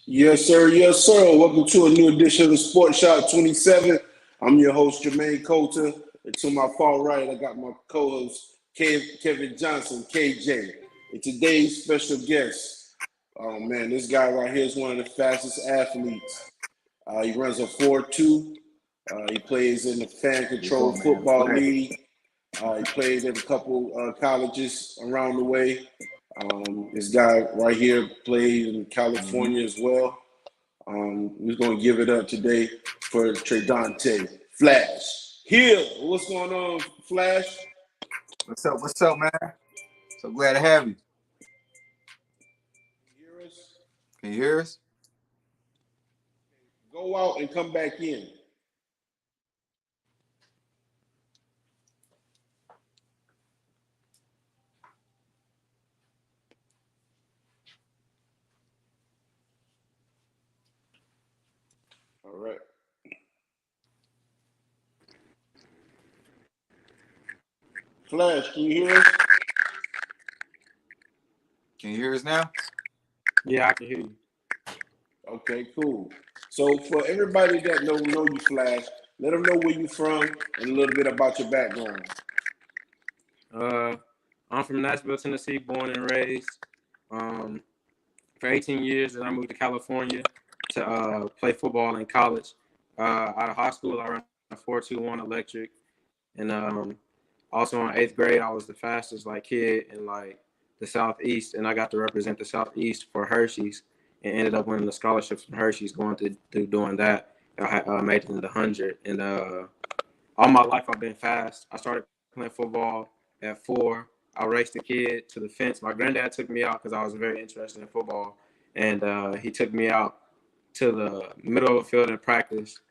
Yes, sir. Yes, sir. Welcome to a new edition of the Sports Shot 27. I'm your host, Jermaine Coulter. And to my far right, I got my co-host, Kevin Johnson, KJ. And today's special guest, oh man, this guy right here is one of the fastest athletes. He runs a 4.2. He plays in the fan control football league. He played at a couple colleges around the way. This guy right here played in California as well. We're going to give it up today for Treydonte. Flash. Hill. What's going on, Flash? What's up? What's up, man? So glad to have you. Hear us? Can you hear us? Go out and come back in. All right. Flash, can you hear us? Can you hear us now? Yeah, I can hear you. Okay, cool. So for everybody that don't know you, Flash, let them know where you from and a little bit about your background. Uh, I'm from Nashville, Tennessee, born and raised. Um, for 18 years, and I moved to California to play football in college. Out of high school, I ran a 4.21 electric, and also in 8th grade, I was the fastest kid in the Southeast, and I got to represent the Southeast for Hershey's, and ended up winning the scholarships from Hershey's going through doing that. I made it in the 100, and all my life I've been fast. I started playing football at 4. I raced a kid to the fence. My granddad took me out because I was very interested in football, and he took me out to the middle of the field in practice.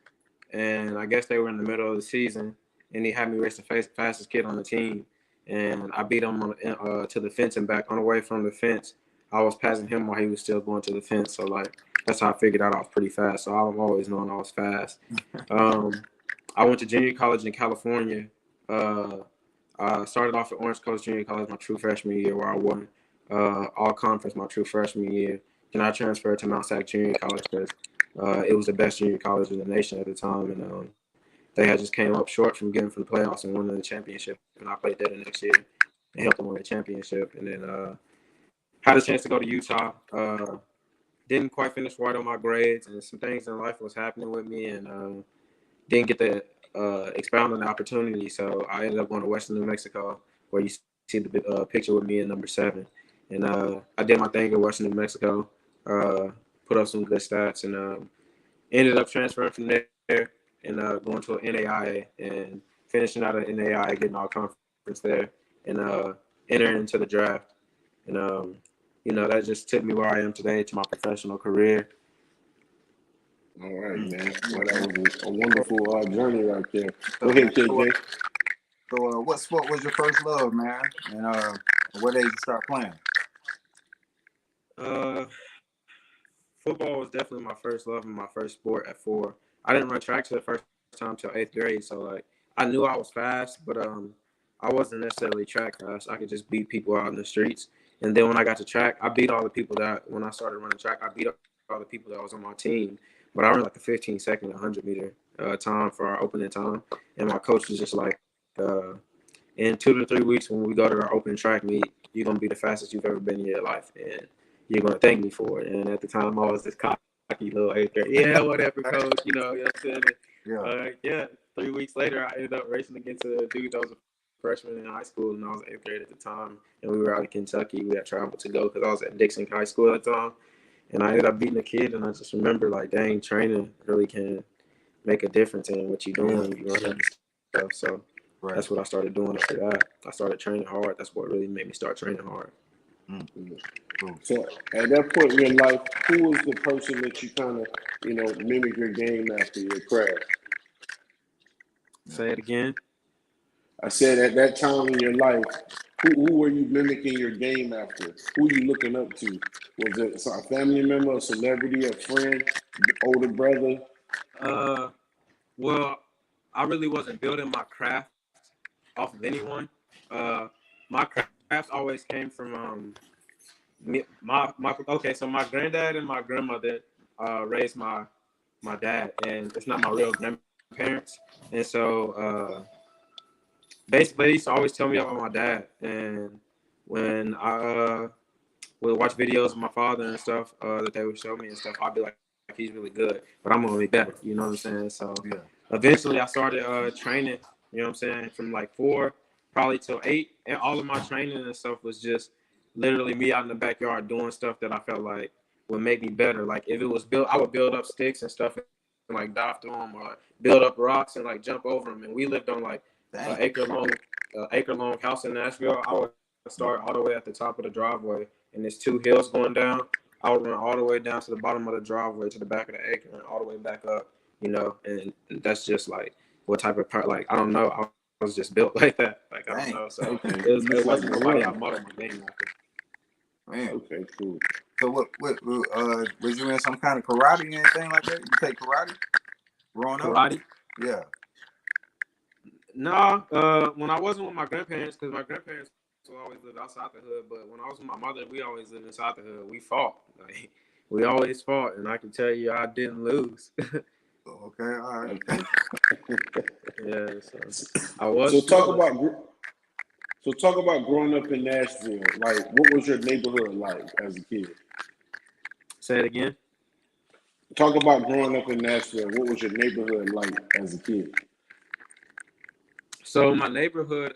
And I guess they were in the middle of the season, and he had me race the fastest kid on the team. And I beat him to the fence and back. On the way from the fence, I was passing him while he was still going to the fence. So that's how I figured out I was pretty fast. So I've always known I was fast. I went to junior college in California. I started off at Orange Coast Junior College my true freshman year, where I won all conference my true freshman year. Then I transferred to Mount Sac Junior College because it was the best junior college in the nation at the time, and they had just came up short from getting from the playoffs and winning the championship. And I played there the next year and helped them win the championship. And then had a chance to go to Utah. Didn't quite finish right on my grades, and some things in life was happening with me, and didn't get to expound on the opportunity. So I ended up going to Western New Mexico, where you see the picture with me in number 7. And I did my thing in Western New Mexico, put up some good stats, and ended up transferring from there and going to an NAIA and finishing out of NAIA, getting all conference there, and entering into the draft. And, that just took me where I am today to my professional career. All right, man. Well, that was a wonderful journey right there. Go ahead, KJ. So, what sport was your first love, man? And what age you start playing? Football was definitely my first love and my first sport at 4. I didn't run track to the first time till 8th grade, so I knew I was fast, but I wasn't necessarily track fast. I could just beat people out in the streets. And then when I got to track, I beat all the people that when I started running track, I beat all the people that was on my team. But I ran a 15-second 100-meter time for our opening time, and my coach was just in 2 to 3 weeks when we go to our open track meet, you're gonna be the fastest you've ever been in your life, and you're gonna thank me for it. And at the time, I was this cocky little 8th grade. Yeah, whatever, coach. You know what I'm saying? Yeah. 3 weeks later, I ended up racing against a dude that was a freshman in high school, and I was 8th grade at the time. And we were out in Kentucky. We had traveled to go because I was at Dixon High School at the time. And I ended up beating a kid, and I just remember dang, training really can make a difference in what you're doing. You know, stuff. So. Right. That's what I started doing after that. I started training hard. That's what really made me start training hard. Mm-hmm. So at that point in your life, who was the person that you kind of, mimic your game after your craft? Say it again. I said at that time in your life, who were you mimicking your game after? Who you looking up to? Was it a family member, a celebrity, a friend, older brother? Well, I really wasn't building my craft off of anyone. My craft always came from my okay. So my granddad and my grandmother, raised my dad, and it's not my real grandparents. And so basically, they used to always tell me about my dad. And when I would watch videos of my father and stuff that they would show me and stuff, I'd be like, he's really good, but I'm gonna be better. You know what I'm saying? So eventually, I started training. You know what I'm saying? From like 4 probably till 8, and all of my training and stuff was just literally me out in the backyard doing stuff that I felt like would make me better. Like if it was built, I would build up sticks and stuff and like dive through them, or like, build up rocks and like jump over them. And we lived on like an acre long house in Nashville. I would start all the way at the top of the driveway, and there's 2 hills going down. I would run all the way down to the bottom of the driveway to the back of the acre and all the way back up, you know, and that's just like what type of part, like, I don't know. I was just built like that. Like, I don't know. So it wasn't nobody I modeled my game after. Man. Okay, cool. So what was you in some kind of karate or anything like that? You take karate growing up? Karate? Yeah. No, when I wasn't with my grandparents, because my grandparents always lived outside the hood, but when I was with my mother, we always lived inside the hood. We fought. Like, we always fought, and I can tell you I didn't lose. Okay, all right. Yeah, so I was. So talk about growing up in Nashville. Like, what was your neighborhood like as a kid? Say it again. Talk about growing up in Nashville. What was your neighborhood like as a kid? So my neighborhood,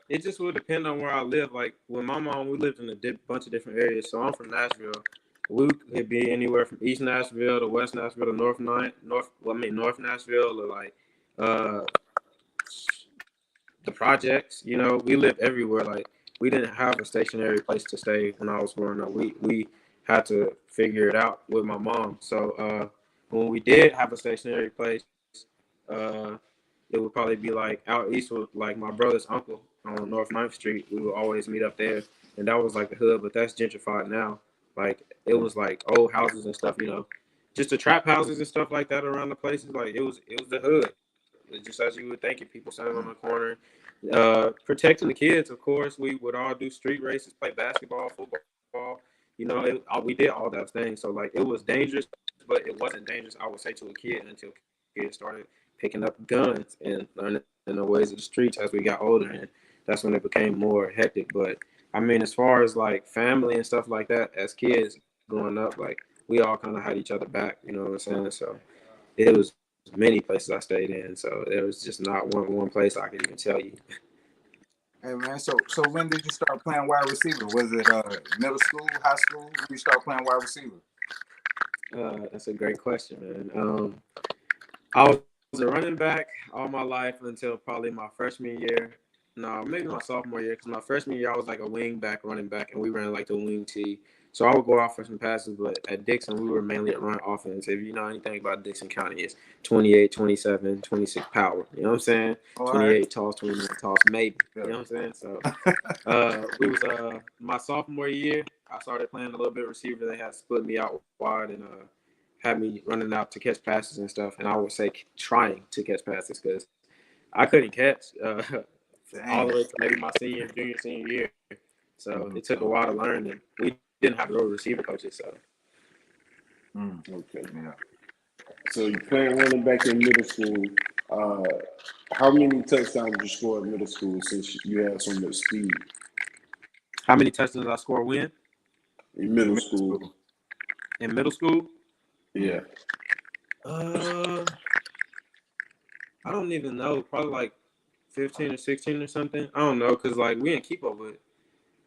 it just would depend on where I live. Like with my mom, we lived in a bunch of different areas. So I'm from Nashville. We could be anywhere from East Nashville to West Nashville to North Nashville, or like the projects. You know, we lived everywhere. Like we didn't have a stationary place to stay when I was growing up. We had to figure it out with my mom. So when we did have a stationary place, it would probably be like out east with like my brother's uncle on North 9th Street. We would always meet up there, and that was like the hood, but that's gentrified now. Like it was like old houses and stuff, you know, just the trap houses and stuff like that around the places. Like it was the hood, just as you would think it. People standing on the corner, protecting the kids. Of course, we would all do street races, play basketball, football. You know, we did all those things. So like it was dangerous, but it wasn't dangerous, I would say, to a kid until kids started picking up guns and learning the ways of the streets as we got older, and that's when it became more hectic. But I mean, as far as like family and stuff like that, as kids growing up, like we all kind of had each other back, you know what I'm saying? So it was many places I stayed in, so there was just not one place I could even tell you. Hey man, so when did you start playing wide receiver? Was it middle school, high school? When you start playing wide receiver? That's a great question, man. I was a running back all my life until probably my freshman year. No, maybe my sophomore year. Because my freshman year, I was like a wing back, running back, and we ran like the wing tee. So I would go out for some passes, but at Dixon, we were mainly a run offense. If you know anything about Dixon County, it's 28, 27, 26 power. You know what I'm saying? All 28 right. toss, 29 toss, maybe. You know what I'm saying? So we was my sophomore year, I started playing a little bit receiver. They had split me out wide and had me running out to catch passes and stuff. And I would say trying to catch passes because I couldn't catch all the way to maybe my junior, senior year. So it took a while to learn, and we didn't have real receiver coaches. So Okay, yeah. So you playing running back in middle school. How many touchdowns did you score in middle school since you had so much speed? How many touchdowns I score when? In middle school. In middle school? Yeah. I don't even know. Probably like 15 or 16 or something. I don't know, because like we didn't keep up with it.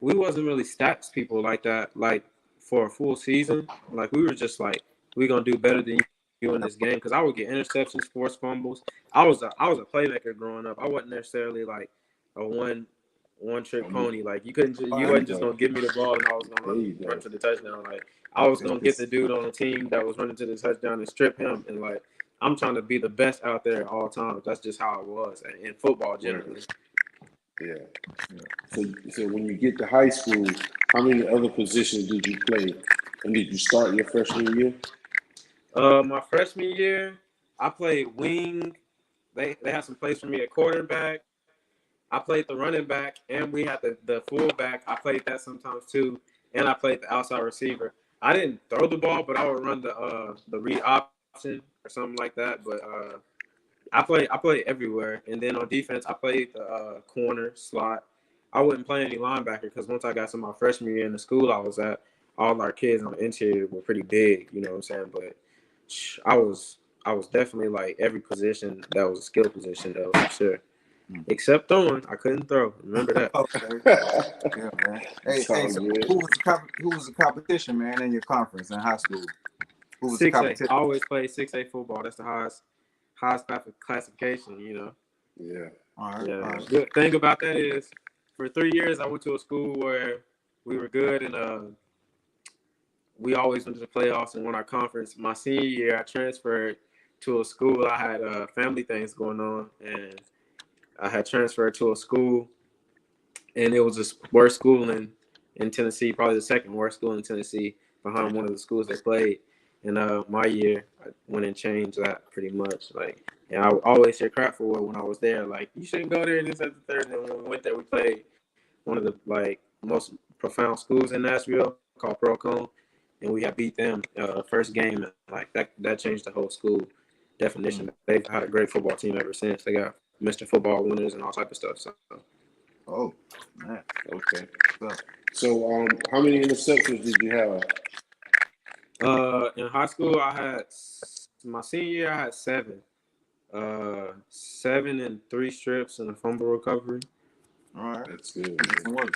We wasn't really stats people like that, like for a full season. Like we were just like, we're gonna do better than you in this game. Because I would get interceptions, forced fumbles. I was a playmaker growing up. I wasn't necessarily like a one trick pony. Like you wasn't just gonna give me the ball and I was gonna run to the touchdown. Like I was gonna get the dude on the team that was running to the touchdown and strip him. And like I'm trying to be the best out there at all times. That's just how it was in football generally. Yeah. So when you get to high school, how many other positions did you play? And did you start your freshman year? My freshman year, I played wing. They had some plays for me at quarterback. I played the running back, and we had the fullback. I played that sometimes too, and I played the outside receiver. I didn't throw the ball, but I would run the read option or something like that. But I played everywhere, and then on defense, I played the corner slot. I wouldn't play any linebacker because once I got to my freshman year in the school I was at, all our kids on the interior were pretty big. You know what I'm saying? But I was definitely like every position that was a skill position though for sure. Except throwing, I couldn't throw. Remember that? Okay. Yeah, man. Hey, so who was the competition, man, in your conference in high school? Who was the 6A. competition? I always played 6A football. That's the highest classification, you know. Yeah. All right. Yeah. All right. Good thing about that is, for 3 years, I went to a school where we were good and we always went to the playoffs and won our conference. My senior year, I transferred to a school. I had family things going on, and I had transferred to a school, and it was the worst school in Tennessee, probably the second worst school in Tennessee, behind one of the schools they played. And my year, I went and changed that pretty much. Like, and I always hear crap for it when I was there. Like, you shouldn't go there. This, that, the third. And when we went there, we played one of the like most profound schools in Nashville called Procon, and we had beat them first game. And like that changed the whole school definition. They've had a great football team ever since. They got Mr. Football winners and all type of stuff. So. Oh, man. Okay. So, how many interceptions did you have? In high school, I had my senior year. I had 7, 7 and 3 strips and a fumble recovery. All right, That's good. man.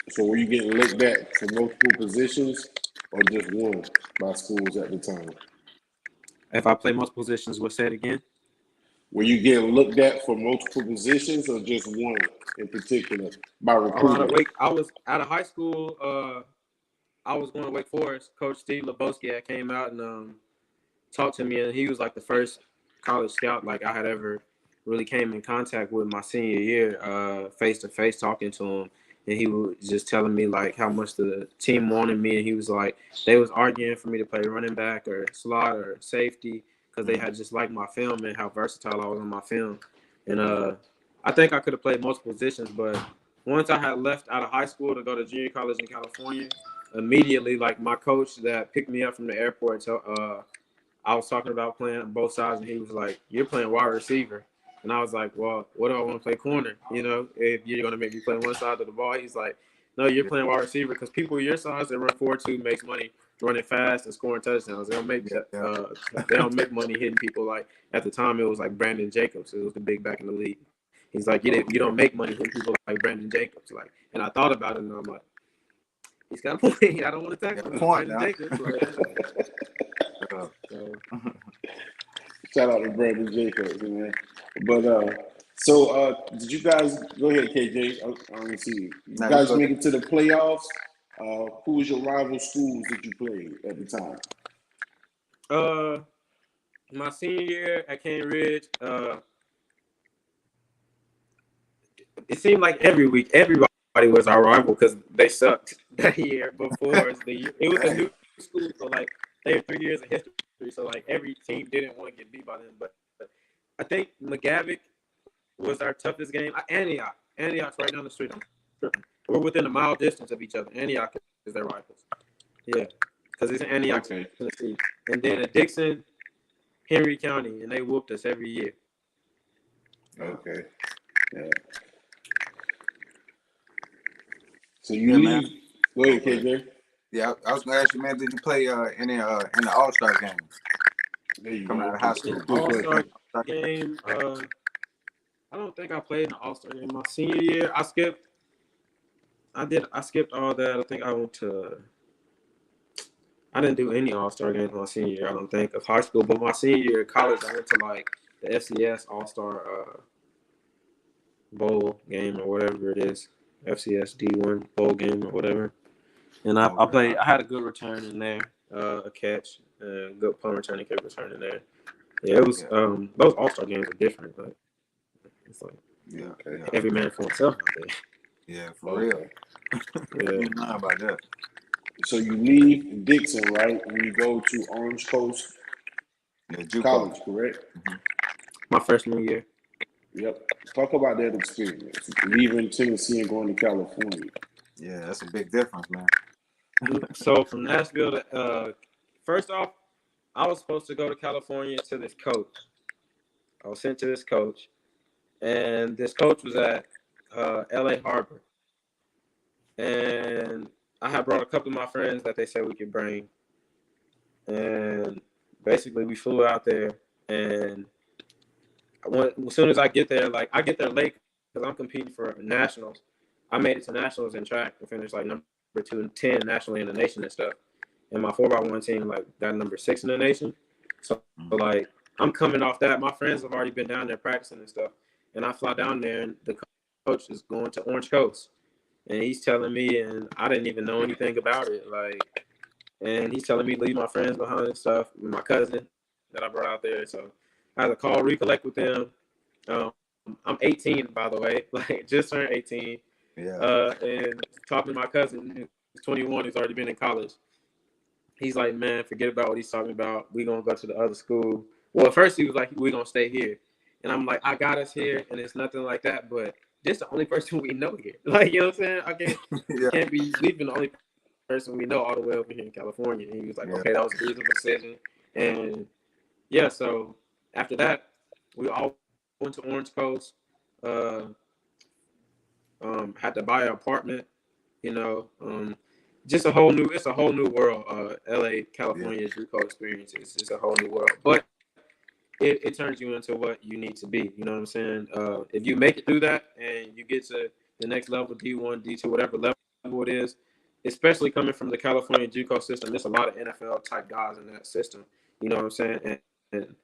So, were you getting looked at for multiple positions, or just one by schools at the time? If I play multiple positions, what's that again? Were you getting looked at for multiple positions, or just one in particular by recruiters? I was out of high school. I was going to Wake Forest. Coach Steve Lebowski had came out and talked to me, and he was like the first college scout like I had ever really came in contact with my senior year, face to face, talking to him, and he was just telling me like how much the team wanted me, and he was like they was arguing for me to play running back or slot or safety because they had just liked my film and how versatile I was on my film, and I think I could have played multiple positions, but once I had left out of high school to go to junior college in California, immediately like my coach that picked me up from the airport, I was talking about playing on both sides, and he was like, "You're playing wide receiver," and I was like, "Well, what do I want to play corner? You know, if you're gonna make me play one side of the ball." He's like, "No, you're playing wide receiver because people your size that run 4.2 makes money running fast and scoring touchdowns. They don't make money hitting people like at the time it was like Brandon Jacobs. It was the big back in the league. He's like, you don't make money hitting people like Brandon Jacobs. Like, and I thought about it, and I'm like, he's got a point. I don't want to tackle Brandon Jacobs. Shout out to Brandon Jacobs, man. But so did you guys go ahead, KJ? I don't see you guys make it to the playoffs. Who was your rival schools that you played at the time? My senior year at Cane Ridge, it seemed like every week everybody was our rival because they sucked that year before. It was a new school, so like they had 3 years of history, so like every team didn't want to get beat by them. But I think McGavick was our toughest game. Antioch's right down the street. We're within a mile distance of each other. Antioch is their rivals. Yeah, because it's in Antioch, Tennessee. And then at Dixon, Henry County, and they whooped us every year. Okay. Yeah. So you leave. Man. Go ahead, KJ. Yeah, I was gonna ask you, man. Did you play in the All-Star game? There you Coming go. out of high school. All-Star game. I don't think I played in the All-Star game my senior year. I skipped all that. I think I didn't do any All-Star games my senior year, I don't think, of high school. But my senior year of college, I went to like the FCS All-Star bowl game or whatever it is. FCS D1 bowl game or whatever. And I played. I had a good return in there, a catch, good punt return, and kept returning there. Yeah, it was. Those All-Star games are different, but it's like every man for himself out there. Yeah, for real. Yeah. You know about that. So you leave Dixon, right, and you go to Orange Coast College, correct? Mm-hmm. My freshman year. Yep. Talk about that experience, leaving Tennessee and going to California. Yeah, that's a big difference, man. So from Nashville to first off, I was supposed to go to California to this coach. I was sent to this coach, and this coach was at LA Harbor. And I had brought a couple of my friends that they said we could bring. And basically we flew out there, and as soon as I get there, like I get there late because I'm competing for nationals. I made it to nationals in track and finished like number 2 and 10 nationally in the nation and stuff. And my 4x1 team like got number 6 in the nation. So like I'm coming off that. My friends have already been down there practicing and stuff. And I fly down there, and the coach is going to Orange Coast. And he's telling me, and I didn't even know anything about it. Like, and he's telling me to leave my friends behind and stuff, my cousin that I brought out there. So I had to call, recollect with them. I'm 18, by the way, like just turned 18. Yeah. And talking to my cousin, who's 21, who's already been in college. He's like, man, forget about what he's talking about. We gonna go to the other school. Well, at first he was like, we gonna stay here. And I'm like, I got us here, and it's nothing like that. But this the only person we know here. Like, you know what I'm saying? I can't be leaving the only person we know all the way over here in California. And he was like, okay, that was a reasonable decision. And yeah, so after that, we all went to Orange Coast. Had to buy an apartment, you know. It's a whole new world. LA, California, JUCO experience. It's a whole new world. But it turns you into what you need to be. You know what I'm saying? If you make it through that and you get to the next level, D1, D2, whatever level it is, especially coming from the California JUCO system, there's a lot of NFL type guys in that system. You know what I'm saying? And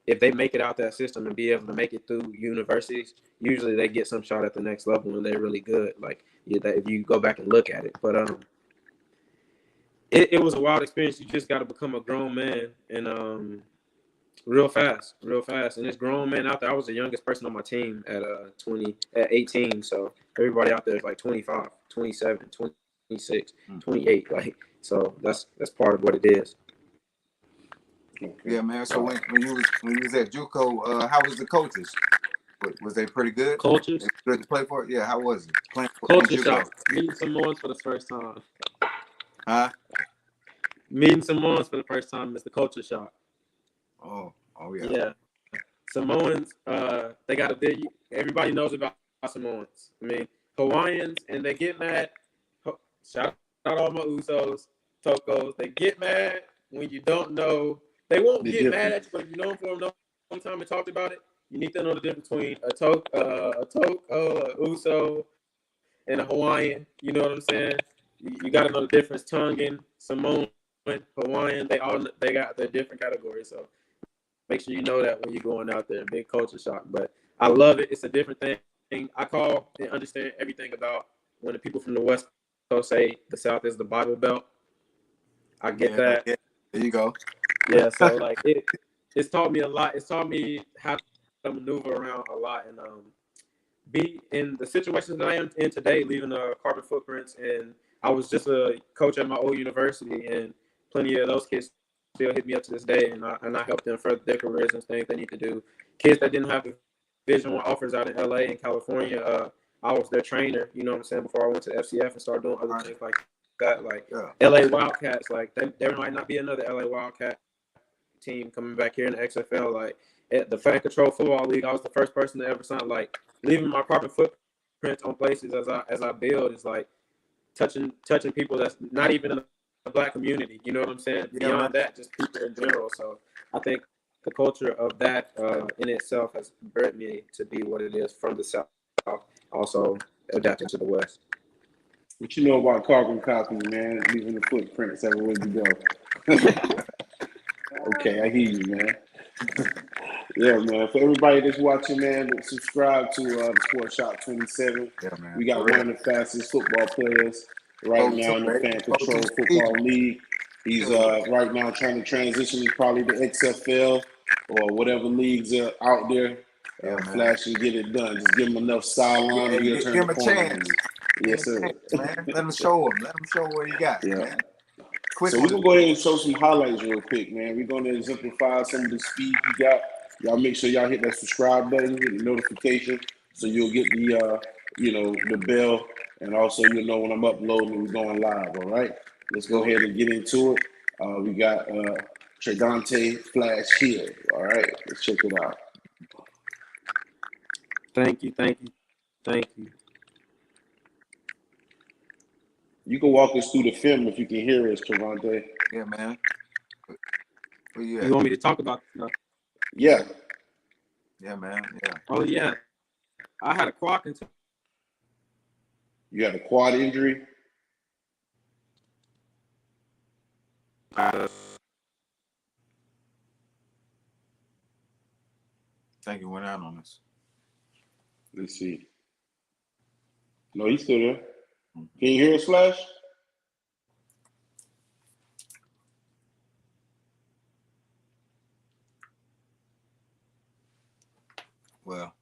if they make it out that system and be able to make it through universities, usually they get some shot at the next level and they're really good. Like if you go back and look at it, but it was a wild experience. You just got to become a grown man and real fast. And this grown man out there, I was the youngest person on my team at 18. So everybody out there is like 25, 27, 26, 28. Like, so that's part of what it is. Yeah, man. So when you was at JUCO, how was the coaches? Was they pretty good? Coaches? Good to play for? Yeah, how was it? Playing Culture shock. Meeting Samoans for the first time. Huh? Meeting Samoans for the first time is the culture shock. Oh yeah. Yeah. Samoans, they got a big, everybody knows about Samoans. I mean, Hawaiians, and they get mad. Shout out all my Usos, Tokos. They get mad when you don't know. They won't get mad at you, but if you know them for a long time and talked about it, you need to know the difference between a Uso, and a Hawaiian. You know what I'm saying? You got to know the difference. Tongan, Samoan, Hawaiian, they got their different categories. So make sure you know that when you're going out there. Big culture shock, but I love it. It's a different thing. I call and understand everything about when the people from the West Coast say the South is the Bible Belt. I get that. Yeah. There you go. Yeah, so like it's taught me a lot. It's taught me how to maneuver around a lot and be in the situations that I am in today, leaving carbon footprints. And I was just a coach at my old university, and plenty of those kids still hit me up to this day, and I help them further their careers and things they need to do. Kids that didn't have Division I offers out in LA and California, I was their trainer, you know what I'm saying, before I went to FCF and started doing other things like that. Like LA Wildcats, like there might not be another LA Wildcat team coming back here in the XFL. Like at the Fan Control Football League, I was the first person to ever sign. Like leaving my carbon footprint on places as I build is like touching people that's not even in the Black community. You know what I'm saying? Beyond that, just people in general. So I think the culture of that in itself has bred me to be what it is from the South, also adapting to the West. What you know about carbon copy, man? Leaving the footprints everywhere you go. Okay, I hear you, man. Yeah, man. For everybody that's watching, man, subscribe to the Sports Shop 27. Yeah, man. We got one of the fastest football players right now in the Fan Control Football League. He's right now trying to transition to probably the XFL or whatever leagues are out there. Flash and get it done. Just give him enough sideline and he'll turn give him a chance. Yes, sir. Man. Let him show him. Let him show what he got, man. So we're going to go ahead and show some highlights real quick, man. We're going to exemplify some of the speed you got. Y'all make sure y'all hit that subscribe button, hit the notification, so you'll get the, the bell, and also you'll know when I'm uploading and we're going live, all right? let's go ahead and get into it. We got Treydonte Flash Hill. All right, let's check it out. Thank you. You can walk us through the film if you can hear us, Treydonte. Yeah, man. Where you You at? want me to talk about? Yeah. Yeah, man. Yeah. Oh yeah, I had a quad contusion. You had a quad injury. I think you went out on us. Let's see. No, he's still there. Can you hear us, Flash? Well,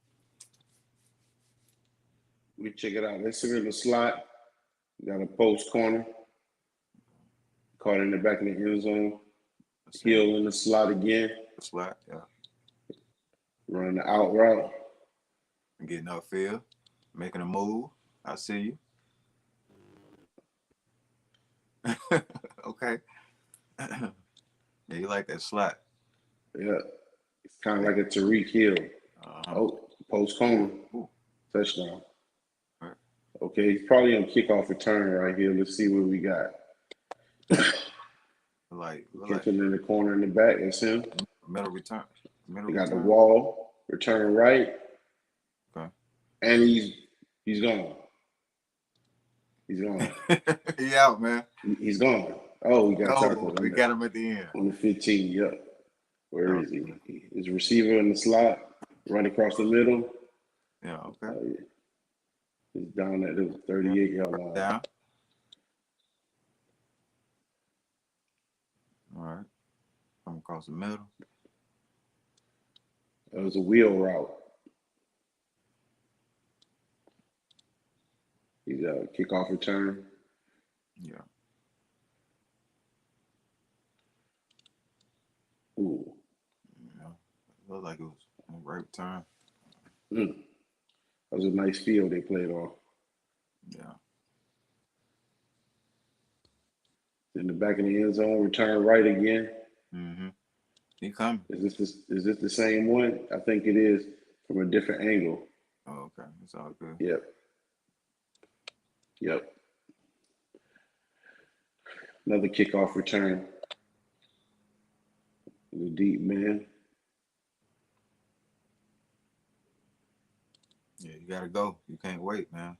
We check it out. Let's see in the slot. Got a post corner. Caught in the back of the end zone. Hill in the slot again. slot, yeah. Running the out route. Getting upfield, making a move. I see you. Okay. Yeah, you like that slot. Yeah. It's kind of like a Tariq Hill. Oh, post corner. Touchdown. Right. Okay, he's probably on kickoff return right here. Let's see what we got. Catching in the corner in the back. That's him. Middle return. He got the wall. Return right. Okay. And he's gone. He's gone. He out, man. He's gone. Oh, we got tackled. We got him at the end. On the 15, yep. Where is he? His receiver in the slot, right across the middle. Yeah, okay. He's down at the 38-yard line. Down. All right. Come across the middle. It was a wheel route. He's a kickoff return. Yeah. Ooh. Yeah. Looked like it was a right return. That was a nice field they played on. Yeah. In the back of the end zone, return right again. Mm-hmm. He coming. Is this the same one? I think it is from a different angle. Oh, okay. It's all good. Yep. Another kickoff return. The deep man. Yeah, you gotta go. You can't wait, man.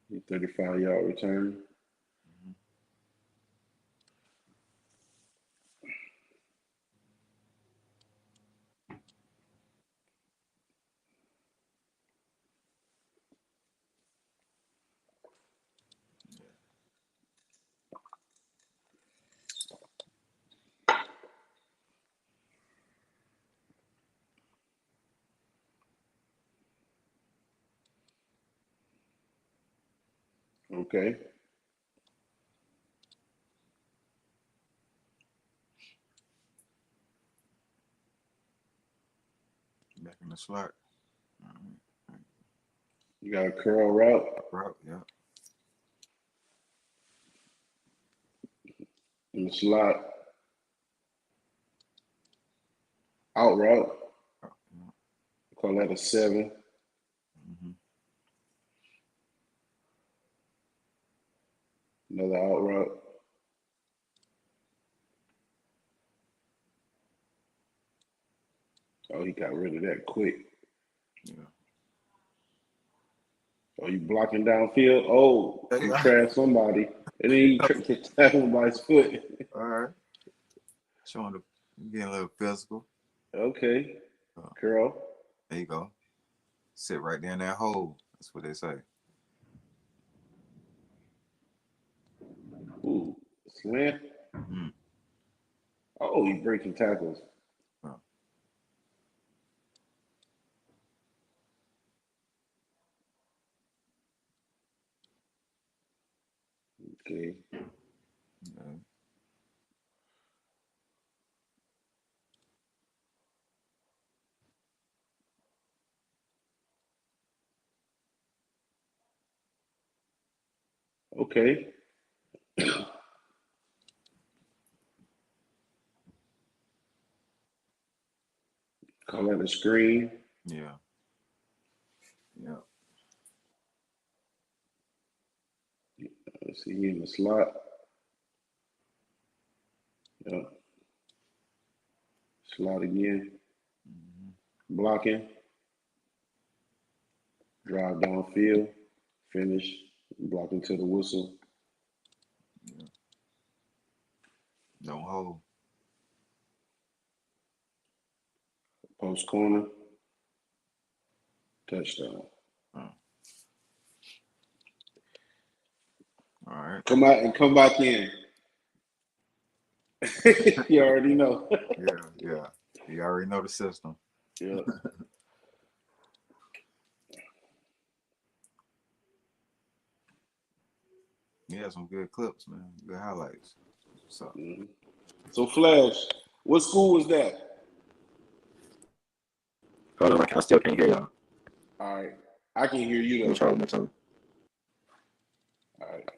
The 35-yard return. Okay. Back in the slot. You got a curl route. Yeah. In the slot. Out route. Call that a 7. Mm-hmm. Another out route. Oh, he got rid of that quick. Yeah. Oh, you blocking downfield? Oh, you crashed somebody. And then he tackled by his foot. All right. Getting a little physical. Okay. Curl. There you go. Sit right there in that hole. That's what they say. Ooh, slant. Mm-hmm. Oh, he's breaking tackles. Oh. Okay. Yeah. Okay. Call that a screen. Yeah. Yeah. Let's see, he in the slot. Yeah. Slot again. Blocking. Drive downfield. Finish. Blocking to the whistle. Yeah. Don't hold. Post corner. Touchdown. Oh. All right. Come out and come back in. You already know. Yeah. You already know the system. Yeah. He had some good clips, man. Good highlights. So Mm-hmm. So Flash, what school was that? Hold on, I still can't hear y'all. All right. I can hear you Let me though. try one more time. All right.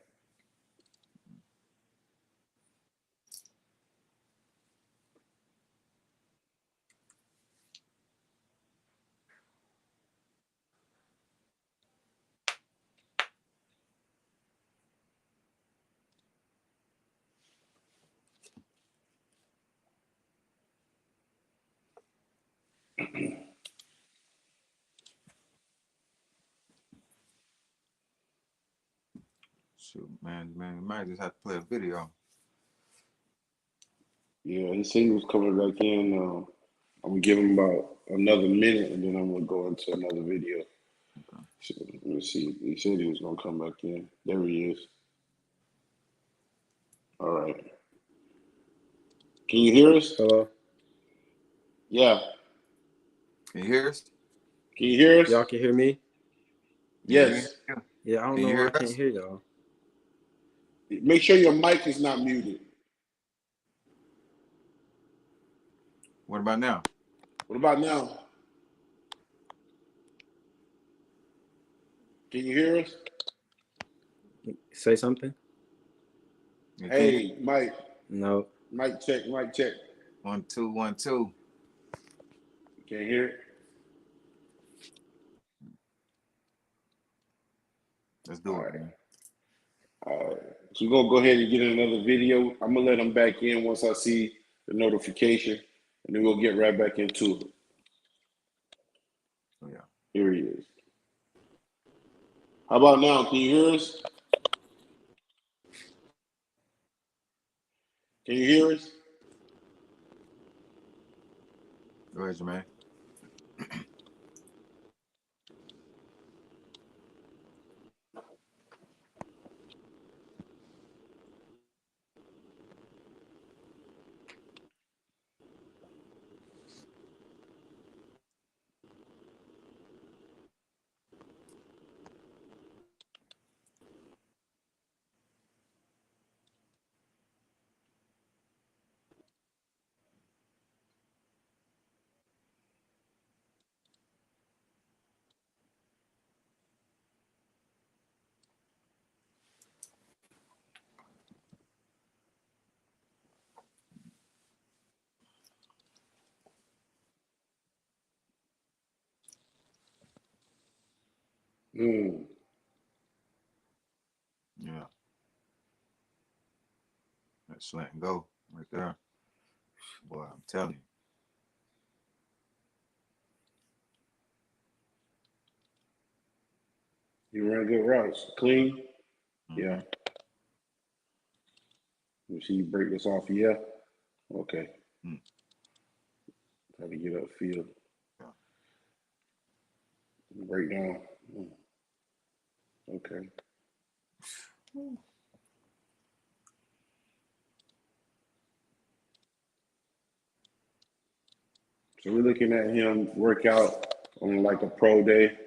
shoot, man, you might just have to play a video. Yeah, he said he was coming back in. I'm gonna give him about another minute, and then I'm gonna go into another video. Okay. So, let me see. He said he was gonna come back in. There he is. All right. Can you hear us? Hello? Yeah. Can you hear us? Can you hear us? Y'all can hear me? Yeah, we can Yes. hear you. Yeah, I don't Can know you why I hear can't us? hear y'all. Make sure your mic is not muted. What about now? What about now? Can you hear us? Say something? Yeah, Hey, Mike. No. Mic check. Mic check. 1 2 1 2. Can't hear it. Let's do All it, right. man. All right. So we're gonna go ahead and get another video. I'm gonna let him back in once I see the notification, and then we'll get right back into it. Oh, yeah. Here he is. How about now? Can you hear us? Can you hear us? Go ahead, Jermaine. Hmm. Yeah. That's slant and go right there. Boy, I'm telling You ran good routes. Clean. you. Yeah. Mm-hmm. Let me see you break this off. Yeah. Okay. Mm. Try to get upfield. Yeah. Break down. Okay. So we're looking at him work out on like a pro day.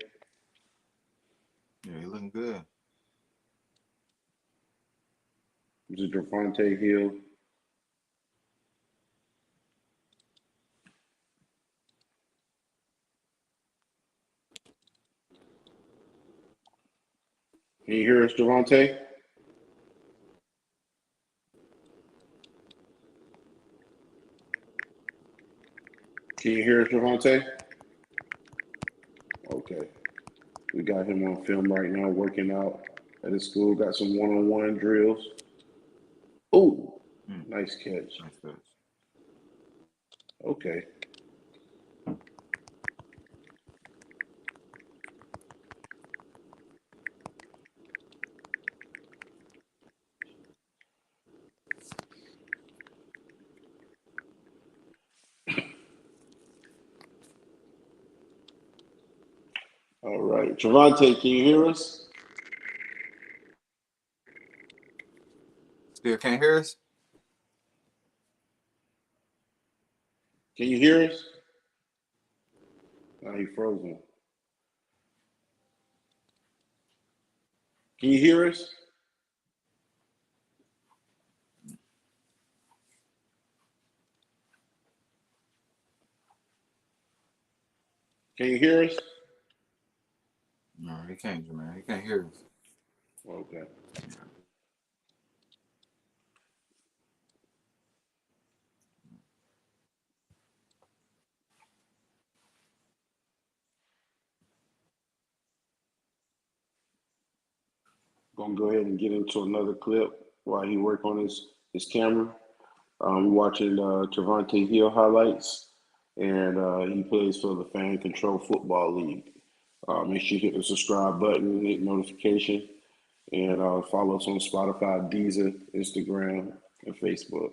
Yeah, he looking good. This is Treydonte Hill. Can you hear us, Treydonte? Can you hear us, Treydonte? Okay. We got him on film right now, working out at his school. Got some one-on-one drills. Oh, nice catch. Nice catch. Okay. All right. Treydonte, can you hear us? Still can't hear us? Can you hear us? Now he frozen. Can you hear us? Can you hear us? No, he can't, man. He can't hear us. Okay. Gonna go ahead and get into another clip while he work on his camera. Watching Treydonte Hill highlights, and he plays for the Fan Control Football League. Make sure you hit the subscribe button, hit notification, and follow us on Spotify, Deezer, Instagram, and Facebook.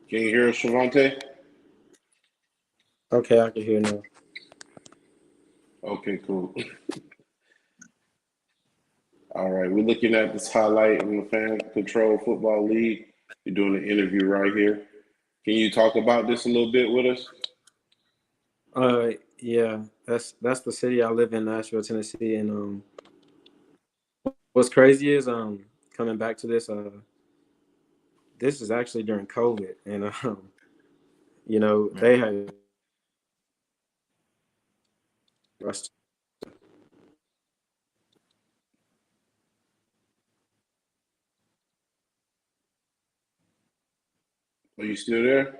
Can you hear us, Treydonte? Okay, I can hear now. Okay, cool. All right, we're looking at this highlight in the Fan Control Football League. You're doing an interview right here. Can you talk about this a little bit with us? Yeah, that's the city I live in, Nashville, Tennessee, and what's crazy is coming back to this is actually during COVID, and they had rushed. Are you still there?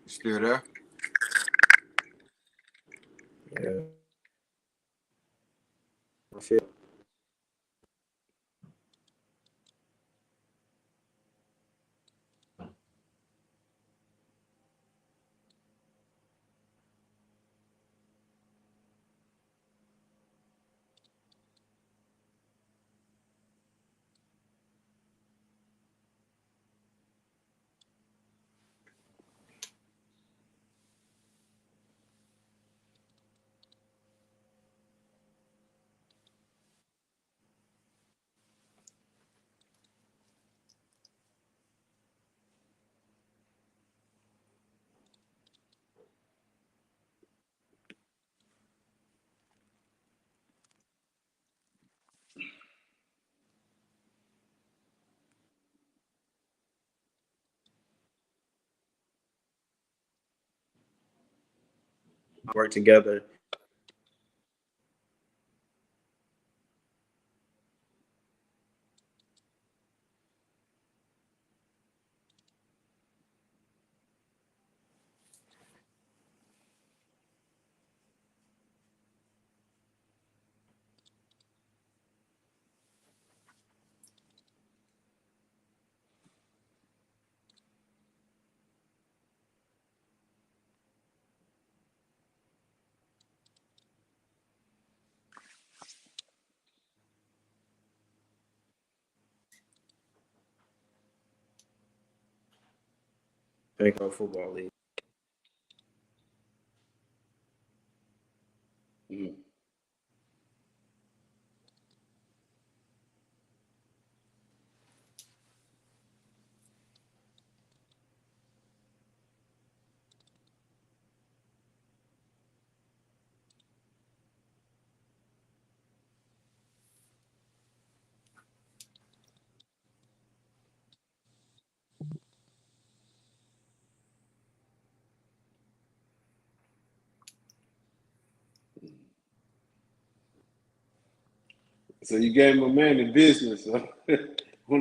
Still there? Yeah, I feel. Work together. Banco Football League. Mm. So you gave my man the business on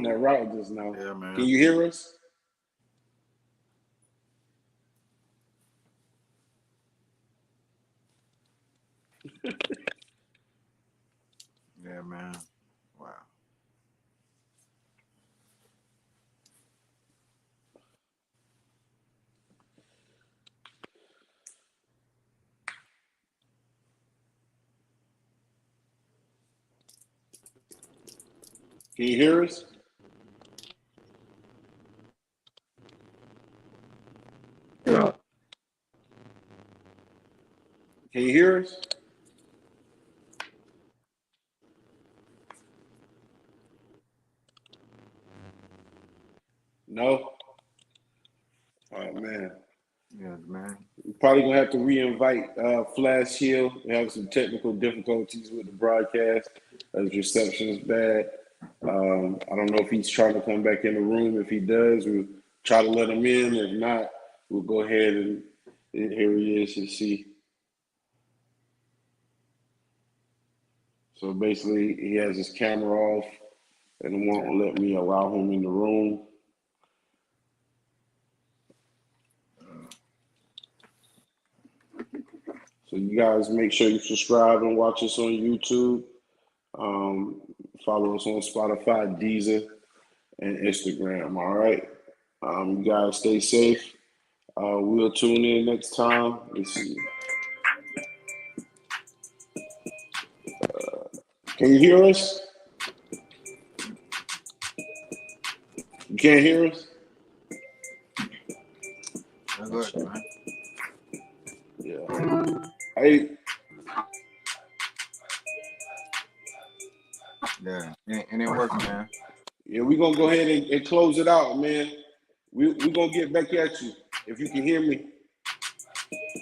that route just now. Yeah, man. Can you hear us? Yeah, man. Wow. Can you hear us? Yeah. Can you hear us? No? Oh, man. Yeah, man. We're probably going to have to re-invite Flash Hill. We have some technical difficulties with the broadcast. His reception is bad. I don't know if he's trying to come back in the room. If he does, we'll try to let him in. If not, we'll go ahead and here he is. You see. So basically, he has his camera off and won't let me allow him in the room. So you guys make sure you subscribe and watch us on YouTube. Follow us on Spotify, Deezer, and Instagram. All right. You guys stay safe. We'll tune in next time. Let's see. Can you hear us? You can't hear us? That's good, man. Yeah. Hey, Yeah. And it works, man. yeah, we're going to go ahead and close it out, man. We're going to get back at you. If you can hear me,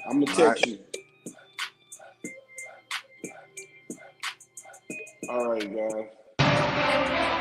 I'm going to All right. text you. All right, guys.